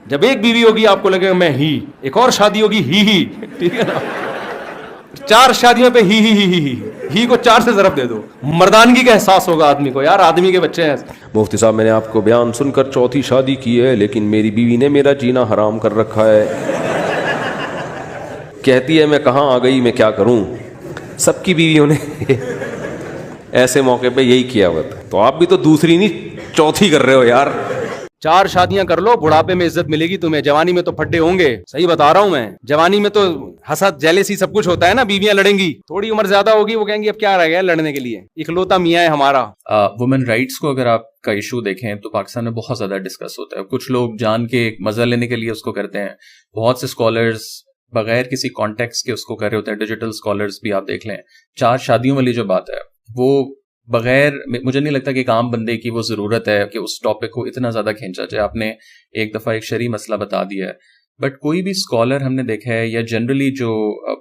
جب ایک بیوی ہوگی آپ کو لگے گا میں ہی, ایک اور شادی ہوگی ہی, ٹھیک ہے نا, 4 شادیوں پہ ہی کو 4 سے ضرب دے دو, مردانگی کا احساس ہوگا آدمی کو, یار آدمی کے بچے ہیں. مفتی صاحب میں نے آپ کو بیان سن کر 4تھی شادی کی ہے, لیکن میری بیوی نے میرا جینا حرام کر رکھا ہے. کہتی ہے میں کہاں آ گئی, میں کیا کروں. سب کی بیویوں نے ایسے موقع پہ یہی کیا ہوا تھا. تو آپ بھی تو دوسری نہیں 4تھی کر رہے ہو یار. 4 شادیاں کر لو, بڑھاپے میں عزت ملے گی تمہیں. جوانی میں تو پھڈے ہوں گے, صحیح بتا رہا ہوں میں. جوانی میں تو حسد جیلسی سب کچھ ہوتا ہے نا, بیویاں لڑیں گی. تھوڑی عمر زیادہ ہوگی, وہ کہیں گی اب کیا رہ گیا لڑنے کے لیے, اکلوتا میاں ہے ہمارا. وومن رائٹس کو اگر آپ کا ایشو دیکھیں تو پاکستان میں بہت زیادہ ڈسکس ہوتا ہے. کچھ لوگ جان کے ایک مزہ لینے کے لیے اس کو کرتے ہیں. بہت سے اسکالرز بغیر کسی کانٹیکس کے اس کو کر رہے ہوتے ہیں. ڈیجیٹل اسکالرز بھی آپ دیکھ لیں. 4 شادیوں والی جو بات ہے وہ بغیر, مجھے نہیں لگتا کہ ایک عام بندے کی وہ ضرورت ہے کہ اس ٹاپک کو اتنا زیادہ کھینچا جائے. آپ نے ایک دفعہ ایک شرعی مسئلہ بتا دیا ہے, بٹ کوئی بھی اسکالر ہم نے دیکھا ہے یا جنرلی جو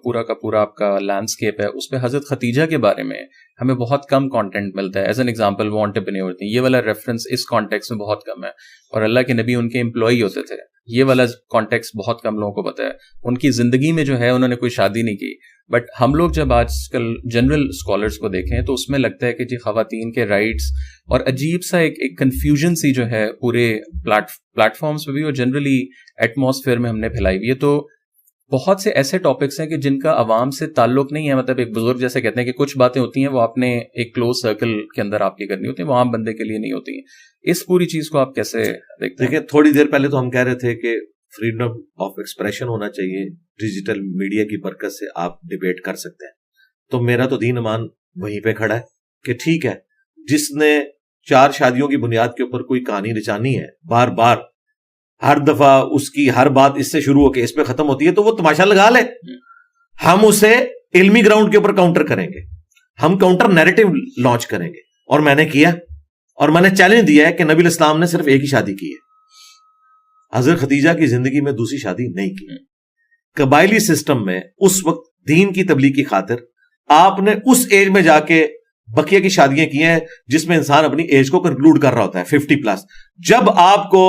پورا کا پورا آپ کا لینڈسکیپ ہے اس پہ حضرت خدیجہ کے بارے میں ہمیں بہت کم کانٹینٹ ملتا ہے. ایز این ایگزامپل وہ انٹرپرینیور تھیں, یہ والا ریفرنس اس کانٹیکس میں بہت کم ہے. اور اللہ کے نبی ان کے امپلائی ہوتے تھے, یہ والا کانٹیکس بہت کم لوگوں کو پتا ہے. ان کی زندگی میں جو ہے انہوں نے کوئی شادی نہیں کی. بٹ ہم لوگ جب آج کل جنرل اسکالرس کو دیکھیں تو اس میں لگتا ہے کہ جی خواتین کے رائٹس اور عجیب سا ایک کنفیوژن سی جو ہے پورے پلیٹ فارمس پہ بھی اور جنرلی ایٹماسفیئر میں ہم نے پھیلائی ہوئی ہے. تو بہت سے ایسے ٹاپکس ہیں کہ جن کا عوام سے تعلق نہیں ہے. مطلب ایک بزرگ جیسے کہتے ہیں کہ کچھ باتیں ہوتی ہیں وہ آپ نے ایک کلوز سرکل کے اندر آپ کی کرنی ہوتی ہیں, وہ عام بندے کے لیے نہیں ہوتی ہیں. اس پوری چیز کو آپ کیسے دیکھتے ہیں؟ دیکھیں, تھوڑی دیر پہلے تو ہم کہہ رہے تھے کہ فریڈم آف ایکسپریشن ہونا چاہیے, ڈیجیٹل میڈیا کی برکت سے آپ ڈیبیٹ کر سکتے ہیں. تو میرا تو دین ایمان وہیں پہ کھڑا ہے کہ ٹھیک ہے, جس نے 4 شادیوں کی بنیاد کے اوپر کوئی کہانی رچانی ہے, بار بار ہر دفعہ اس کی ہر بات اس سے شروع ہو کے اس پہ ختم ہوتی ہے, تو وہ تماشا لگا لے. ہم اسے علمی گراؤنڈ کے اوپر کاؤنٹر کریں گے, ہم کاؤنٹر نیریٹو لانچ کریں گے. اور میں نے کیا, اور میں نے چیلنج دیا ہے کہ نبی الاسلام نے صرف ایک ہی شادی کی ہے. حضرت خدیجہ کی زندگی میں دوسری شادی نہیں کی. قبائلی سسٹم میں اس وقت دین کی تبلیغ کی خاطر آپ نے اس ایج میں جا کے بقیہ کی شادیاں کی ہیں جس میں انسان اپنی ایج کو کنکلوڈ کر رہا ہوتا ہے 50+. جب آپ کو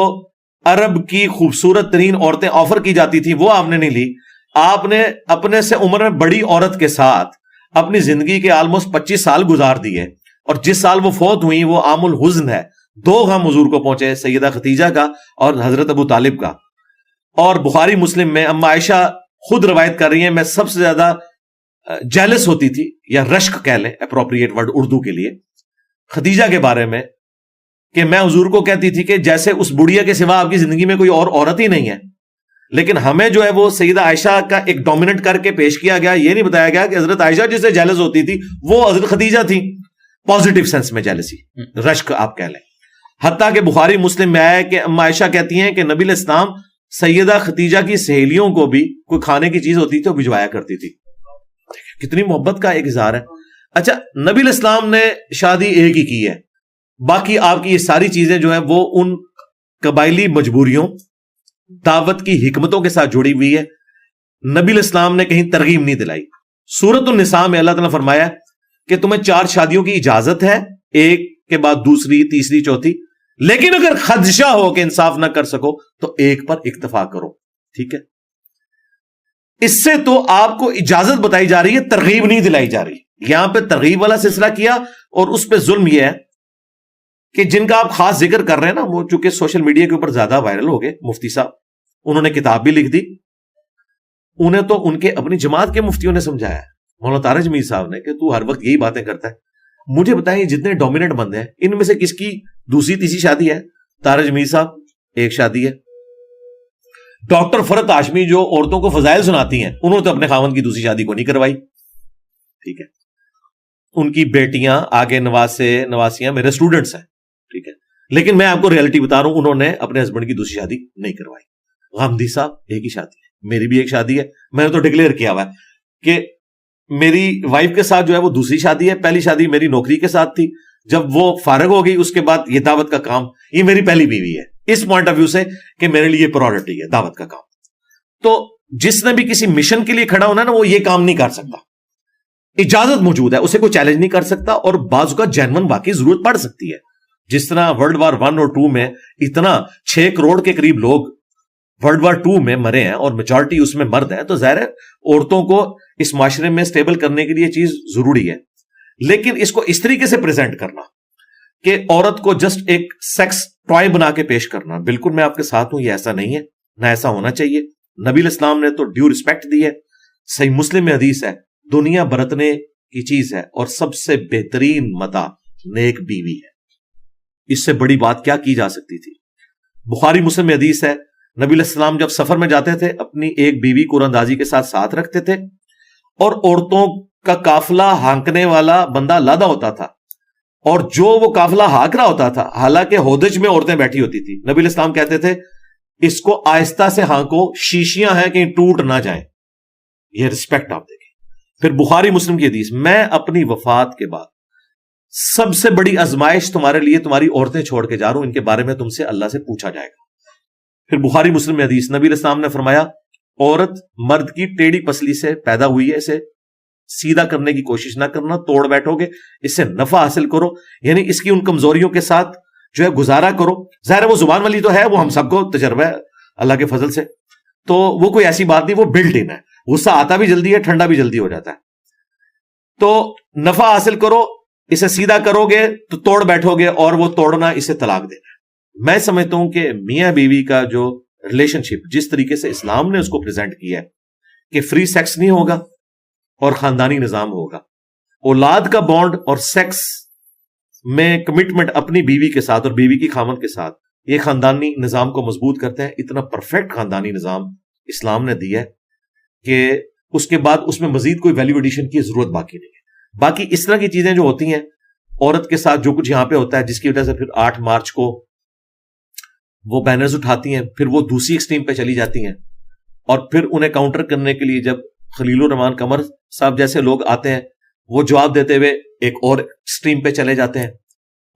عرب کی خوبصورت ترین عورتیں آفر کی جاتی تھی وہ آپ نے نہیں لی. آپ نے اپنے سے عمر میں بڑی عورت کے ساتھ اپنی زندگی کے آلموسٹ 25 سال گزار دیے, اور جس سال وہ فوت ہوئی وہ عام الحزن ہے. 2 غم حضور کو پہنچے, سیدہ خدیجہ کا اور حضرت ابو طالب کا. اور بخاری مسلم میں اما عائشہ خود روایت کر رہی ہیں, میں سب سے زیادہ جیلس ہوتی تھی, یا رشک کہہ لیں اپروپریٹ ورڈ اردو کے لیے, خدیجہ کے بارے میں, کہ میں حضور کو کہتی تھی کہ جیسے اس بڑھیا کے سوا آپ کی زندگی میں کوئی اور عورت ہی نہیں ہے. لیکن ہمیں جو ہے وہ سیدہ عائشہ کا ایک ڈومیننٹ کر کے پیش کیا گیا, یہ نہیں بتایا گیا کہ حضرت عائشہ جس سے جیلس ہوتی تھی وہ حضرت خدیجہ تھی. پازیٹیو سینس میں جیلسی, رشک آپ کہہ لیں. حتیٰ کہ بخاری مسلم میں آیا کہ اما عائشہ کہتی ہیں کہ نبی علیہ السلام سیدہ خدیجہ کی سہیلیوں کو بھی کوئی کھانے کی چیز ہوتی تھی وہ بھجوایا کرتی تھی. کتنی محبت کا ایک اظہار ہے. اچھا, نبی علیہ السلام نے شادی ایک ہی کی ہے, باقی آپ کی یہ ساری چیزیں جو ہیں وہ ان قبائلی مجبوریوں, دعوت کی حکمتوں کے ساتھ جڑی ہوئی ہے. نبی علیہ السلام نے کہیں ترغیب نہیں دلائی. سورۃ النساء میں اللہ تعالیٰ نے فرمایا کہ تمہیں 4 شادیوں کی اجازت ہے, ایک کے بعد دوسری, تیسری, چوتھی, لیکن اگر خدشہ ہو کہ انصاف نہ کر سکو تو ایک پر اکتفا کرو. ٹھیک ہے, اس سے تو آپ کو اجازت بتائی جا رہی ہے, ترغیب نہیں دلائی جا رہی. یہاں پہ ترغیب والا سلسلہ کیا, اور اس پہ ظلم یہ ہے کہ جن کا آپ خاص ذکر کر رہے ہیں نا, وہ چونکہ سوشل میڈیا کے اوپر زیادہ وائرل ہو گئے, مفتی صاحب, انہوں نے کتاب بھی لکھ دی. انہیں تو ان کے اپنی جماعت کے مفتیوں نے سمجھایا, مولانا طارق جمیل صاحب نے, کہ تو ہر وقت یہی باتیں کرتا ہے. مجھے بتائیں جتنے ڈومیننٹ بندے ہیں ان میں سے کس کی دوسری تیسری شادی ہے؟ طارق جمیل صاحب ایک شادی ہے. ڈاکٹر فرحت ہاشمی جو عورتوں کو فضائل سناتی ہیں, انہوں نے تو اپنے خاوند کی دوسری شادی کو نہیں کروائی. ٹھیک ہے, ان کی بیٹیاں آگے نواسیاں میرے اسٹوڈنٹس ہیں. ٹھیک ہے, لیکن میں آپ کو ریئلٹی بتا رہا ہوں, انہوں نے اپنے ہسبینڈ کی دوسری شادی نہیں کروائی. غامدی صاحب ایک ہی شادی ہے, میری بھی ایک شادی ہے. میں نے تو ڈکلیئر کیا ہوا ہے کہ میری وائف کے ساتھ جو ہے وہ دوسری شادی ہے. پہلی شادی میری نوکری کے ساتھ تھی, جب وہ فارغ ہو گئی اس کے بعد یہ دعوت کا کام, یہ میری پہلی بیوی ہے. اس پوائنٹ آف ویو سے کہ میرے لیے پرائورٹی ہے دعوت کا کام. تو جس نے بھی کسی مشن کے لیے کھڑا ہونا نا, وہ یہ کام نہیں کر سکتا. اجازت موجود ہے, اسے کوئی چیلنج نہیں کر سکتا, اور بعض کا جینون واقعی ضرورت پڑ سکتی ہے. جس طرح ورلڈ وار 1 اور 2 میں اتنا 6 کروڑ کے قریب لوگ World War II میں مرے ہیں اور میجورٹی اس میں مرد ہیں, تو ظاہر ہے عورتوں کو اس معاشرے میں اسٹیبل کرنے کے لیے چیز ضروری ہے. لیکن اس کو اس طریقے سے پریزنٹ کرنا کہ عورت کو جسٹ ایک سیکس ٹوائے بنا کے پیش کرنا, بالکل میں آپ کے ساتھ ہوں, یہ ایسا نہیں ہے, نہ ایسا ہونا چاہیے. نبی علیہ السلام نے تو ڈیو رسپیکٹ دی ہے. صحیح مسلم میں حدیث ہے, دنیا برتنے کی چیز ہے اور سب سے بہترین متاع نیک بیوی ہے. اس سے بڑی بات کیا کی جا سکتی تھی. بخاری مسلم میں حدیث ہے, نبی علیہ السلام جب سفر میں جاتے تھے اپنی ایک بیوی کو اندازی کے ساتھ ساتھ رکھتے تھے, اور عورتوں کا قافلہ ہانکنے والا بندہ لادا ہوتا تھا, اور جو وہ قافلہ ہانک رہا ہوتا تھا, حالانکہ ہودج میں عورتیں بیٹھی ہوتی تھی, نبی علیہ السلام کہتے تھے اس کو آہستہ سے ہانکو, شیشیاں ہیں کہیں ٹوٹ نہ جائیں. یہ رسپیکٹ آپ دیکھیں. پھر بخاری مسلم کی حدیث, میں اپنی وفات کے بعد سب سے بڑی آزمائش تمہارے لیے تمہاری عورتیں چھوڑ کے جا رہا ہوں, ان کے بارے میں تم سے اللہ سے پوچھا جائے گا. پھر بخاری مسلم میں حدیث, نبی علیہ السلام نے فرمایا عورت مرد کی ٹیڑھی پسلی سے پیدا ہوئی ہے, اسے سیدھا کرنے کی کوشش نہ کرنا, توڑ بیٹھو گے, اس سے نفع حاصل کرو, یعنی اس کی ان کمزوریوں کے ساتھ جو ہے گزارا کرو. ظاہر ہے وہ زبان والی تو ہے, وہ ہم سب کو تجربہ ہے اللہ کے فضل سے, تو وہ کوئی ایسی بات نہیں, وہ بلٹ ان ہے. غصہ آتا بھی جلدی ہے, ٹھنڈا بھی جلدی ہو جاتا ہے. تو نفع حاصل کرو, اسے سیدھا کرو گے تو توڑ بیٹھو گے, اور وہ توڑنا اسے طلاق دینا. میں سمجھتا ہوں کہ میاں بیوی کا جو ریلیشن شپ جس طریقے سے اسلام نے اس کو پریزنٹ کیا ہے کہ فری سیکس نہیں ہوگا اور خاندانی نظام ہوگا, اولاد کا بانڈ اور سیکس میں کمٹمنٹ اپنی بیوی کے ساتھ اور بیوی کی خامن کے ساتھ, یہ خاندانی نظام کو مضبوط کرتے ہیں. اتنا پرفیکٹ خاندانی نظام اسلام نے دیا ہے کہ اس کے بعد اس میں مزید کوئی ویلیو ایڈیشن کی ضرورت باقی نہیں ہے. باقی اس طرح کی چیزیں جو ہوتی ہیں عورت کے ساتھ, جو کچھ یہاں پہ ہوتا ہے جس کی وجہ سے پھر 8 مارچ کو وہ بینرز اٹھاتی ہیں, پھر وہ دوسری ایکسٹریم پہ چلی جاتی ہیں, اور پھر انہیں کاؤنٹر کرنے کے لیے جب خلیل الرحمان قمر صاحب جیسے لوگ آتے ہیں, وہ جواب دیتے ہوئے ایک اور ایکسٹریم پہ چلے جاتے ہیں,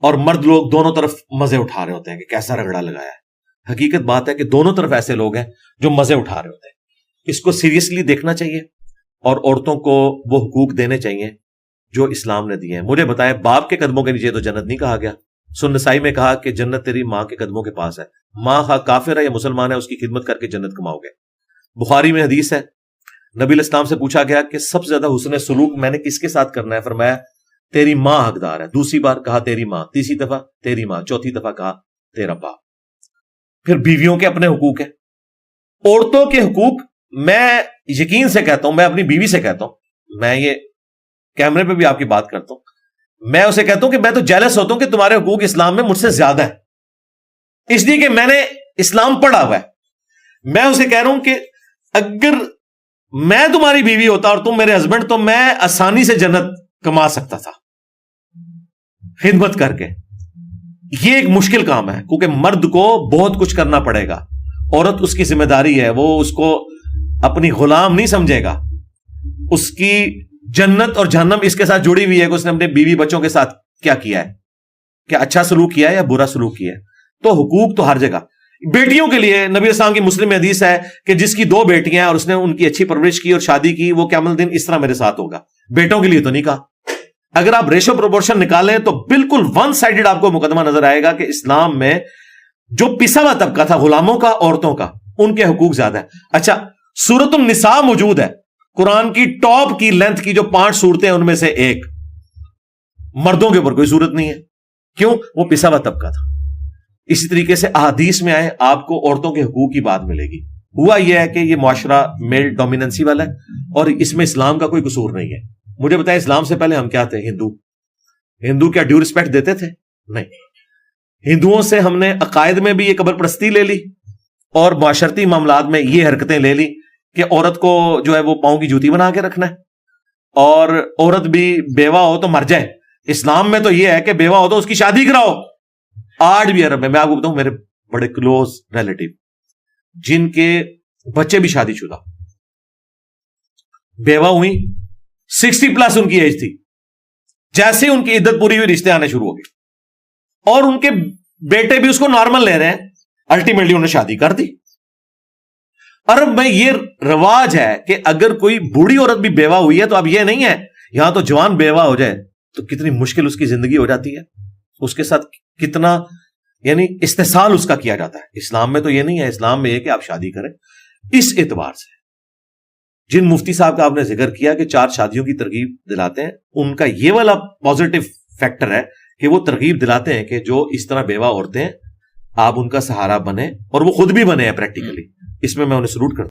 اور مرد لوگ دونوں طرف مزے اٹھا رہے ہوتے ہیں کہ کیسا رگڑا لگایا ہے. حقیقت بات ہے کہ دونوں طرف ایسے لوگ ہیں جو مزے اٹھا رہے ہوتے ہیں. اس کو سیریسلی دیکھنا چاہیے, اور عورتوں کو وہ حقوق دینے چاہیے جو اسلام نے دیے ہیں. مجھے بتائیں, باپ کے قدموں کے نیچے تو جنت نہیں کہا گیا. سنن نسائی میں کہا کہ جنت تیری ماں کے قدموں کے پاس ہے, ماں خواہ کافر ہے یا مسلمان ہے, اس کی خدمت کر کے جنت کماؤ گے. بخاری میں حدیث ہے, نبی علیہ السلام سے پوچھا گیا کہ سب سے زیادہ حسن سلوک میں نے کس کے ساتھ کرنا ہے, فرمایا تیری ماں حقدار ہے. دوسری بار کہا تیری ماں, تیسری دفعہ تیری ماں, چوتھی دفعہ کہا تیرا باپ. پھر بیویوں کے اپنے حقوق ہیں. عورتوں کے حقوق میں یقین سے کہتا ہوں, میں اپنی بیوی سے کہتا ہوں, میں یہ کیمرے پہ بھی آپ کی بات کرتا ہوں, میں اسے کہتا ہوں کہ میں تو جیلس ہوتا ہوں کہ تمہارے حقوق اسلام میں مجھ سے زیادہ ہے, اس لیے کہ میں نے اسلام پڑھا ہوا ہے. میں اسے کہہ رہا ہوں کہ اگر میں تمہاری بیوی ہوتا اور تم میرے ہسبینڈ, تو میں آسانی سے جنت کما سکتا تھا خدمت کر کے. یہ ایک مشکل کام ہے کیونکہ مرد کو بہت کچھ کرنا پڑے گا, عورت اس کی ذمہ داری ہے, وہ اس کو اپنی غلام نہیں سمجھے گا. اس کی جنت اور جہنم اس کے ساتھ جڑی ہوئی ہے کہ اس نے اپنے بیوی بچوں کے ساتھ کیا کیا ہے, کیا اچھا سلوک کیا ہے یا برا سلوک کیا ہے. تو حقوق تو ہر جگہ. بیٹیوں کے لیے نبی السلام کی مسلم میں حدیث ہے کہ جس کی 2 بیٹیاں ہیں اور اس نے ان کی اچھی پرورش کی اور شادی کی, وہ قیامت الدین اس طرح میرے ساتھ ہوگا. بیٹوں کے لیے تو نہیں کہا. اگر آپ ریشو پروپورشن نکالیں تو بالکل ون سائیڈڈ آپ کو مقدمہ نظر آئے گا کہ اسلام میں جو پسا ہوا طبقہ تھا غلاموں کا, عورتوں کا, ان کے حقوق زیادہ ہیں. اچھا, سورۃ النساء موجود ہے, قرآن کی ٹاپ کی لینتھ کی جو 5 سورتیں ان میں سے ایک, مردوں کے اوپر کوئی سورت نہیں ہے. کیوں؟ وہ پسا ہوا طبقہ تھا. اسی طریقے سے احادیث میں آئے آپ کو عورتوں کے حقوق کی بات ملے گی. ہوا یہ ہے کہ یہ معاشرہ میل ڈومیننسی والا ہے اور اس میں اسلام کا کوئی قصور نہیں ہے. مجھے بتائیں, اسلام سے پہلے ہم کیا تھے؟ ہندو کیا ڈیو رسپیکٹ دیتے تھے؟ نہیں. ہندوؤں سے ہم نے عقائد میں بھی یہ قبر پرستی لے لی اور معاشرتی معاملات میں یہ حرکتیں لے لی کہ عورت کو جو ہے وہ پاؤں کی جوتی بنا کے رکھنا ہے, اور عورت بھی بیوہ ہو تو مر جائے. اسلام میں تو یہ ہے کہ بیوہ ہو تو اس کی شادی کراؤ. آج بھی عرب میں آپ کو بتاؤں, میرے بڑے کلوز ریلیٹیو جن کے بچے بھی شادی شدہ بیوہ ہوئی, 60+ ان کی ایج تھی, جیسے ان کی عدت پوری ہوئی رشتے آنے شروع ہو گئے, اور ان کے بیٹے بھی اس کو نارمل لے رہے ہیں. الٹیمیٹلی انہوں نے شادی کر دی. عرب میں یہ رواج ہے کہ اگر کوئی بوڑھی عورت بھی بیوہ ہوئی ہے تو اب یہ نہیں ہے یہاں تو جوان بیوہ ہو جائے تو کتنی مشکل اس کی زندگی ہو جاتی ہے, اس کے ساتھ کتنا یعنی استحصال اس کا کیا جاتا ہے. اسلام میں تو یہ نہیں ہے. اسلام میں یہ کہ آپ شادی کریں. اس اعتبار سے جن مفتی صاحب کا آپ نے ذکر کیا کہ 4 شادیوں کی ترغیب دلاتے ہیں, ان کا یہ والا پازیٹو فیکٹر ہے کہ وہ ترغیب دلاتے ہیں کہ جو اس طرح بیوہ عورتیں ہیں آپ ان کا سہارا بنے, اور وہ خود بھی بنے ہیں پریکٹیکلی. اس میں انہیں سلوٹ کرتا ہوں.